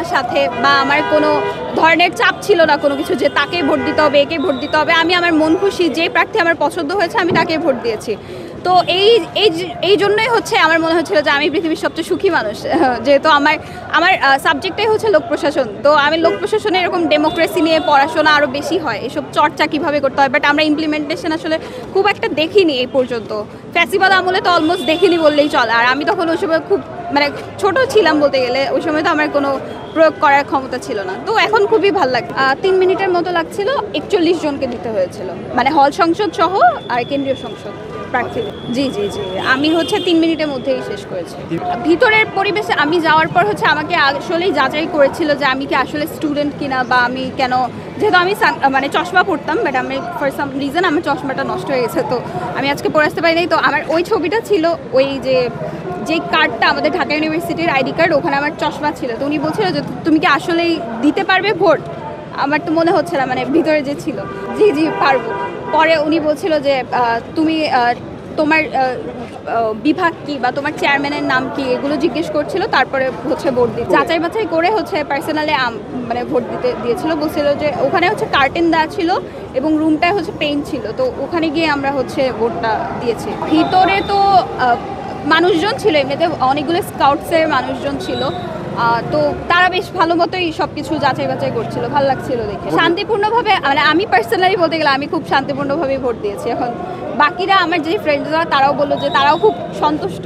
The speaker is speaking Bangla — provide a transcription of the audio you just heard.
আমার সাথে, বা আমার কোনো ধরনের চাপ ছিল না কোনো কিছু যে তাকে ভোট দিতে হবে, একে ভোট দিতে হবে। আমি আমার মন খুশি যে প্রার্থী আমার পছন্দ হয়েছে আমি তাকে ভোট দিয়েছি। তো এই জন্যই হচ্ছে আমার মনে হচ্ছিল যে আমি পৃথিবীর সবচেয়ে সুখী মানুষ, যেহেতু আমার আমার সাবজেক্টটাই হচ্ছে লোক প্রশাসন। তো আমি লোক প্রশাসনে এরকম ডেমোক্রেসি নিয়ে পড়াশোনা আরও বেশি হয়, এসব চর্চা কীভাবে করতে হয়, বাট আমরা ইমপ্লিমেন্টেশন আসলে খুব একটা দেখিনি এই পর্যন্ত। ফ্যাসিবাদ আমলে তো অলমোস্ট দেখিনি বললেই চলে, আর আমি তখন ওই সময় খুব মানে ছোট ছিলাম বলতে গেলে, ওই সময় তো আমার কোনো প্রয়োগ করার ক্ষমতা ছিল না। তো এখন খুবই ভালো লাগে। 3 মিনিটের মতো লাগছিল, 41 জনকে দিতে হয়েছিল, মানে হল সংসদ সহ আর কেন্দ্রীয় সংসদ প্রার্থী। জি জি জি, আমি হচ্ছে 3 মিনিটের মধ্যেই শেষ করেছি। ভিতরের পরিবেশে আমি যাওয়ার পর হচ্ছে আমাকে আসলেই যাচাই করেছিল যে আমি কি আসলে স্টুডেন্ট কিনা, বা আমি কেন, যেহেতু আমি মানে চশমা পড়তাম, বাট আমি ফর সাম রিজন আমার চশমাটা নষ্ট হয়ে গেছে, তো আমি আজকে পরে আসতে পারি নাই। তো আমার ওই ছবিটা ছিল, ওই যে কার্ডটা আমাদের ঢাকা ইউনিভার্সিটির আইডি কার্ড, ওখানে আমার চশমা ছিল। তো উনি বলছিল যে তুমি কি আসলেই দিতে পারবে ভোট? আমার তো মনে হচ্ছে না, মানে ভিতরে যে ছিল। জি জি পারবো। পরে উনি বলছিল যে তুমি তোমার বিভাগ কি বা তোমার চেয়ারম্যানের নাম কি, এগুলো জিজ্ঞেস করছিল, তারপরে হচ্ছে ভোট দিতে যাচাই বাছাই করে হচ্ছে পার্সোনালি মানে ভোট দিতে দিয়েছিল। বলছিল যে ওখানে হচ্ছে কার্টেন দেওয়া ছিল এবং রুমটায় হচ্ছে পেইন্ট ছিল, তো ওখানে গিয়ে আমরা হচ্ছে ভোটটা দিয়েছি। ভিতরে তো মানুষজন ছিল, এমনিতে অনেকগুলো স্কাউটসের মানুষজন ছিল, তো তারা বেশ ভালো মতোই সব কিছু যাচাই বাছাই করছিল, ভালো লাগছিল দেখে। শান্তিপূর্ণভাবে, মানে আমি পার্সোনালি বলতে গেলে আমি খুব শান্তিপূর্ণভাবেই ভোট দিয়েছি। এখন বাকিরা আমার যে ফ্রেন্ডসরা তারাও বললো যে তারাও খুব সন্তুষ্ট।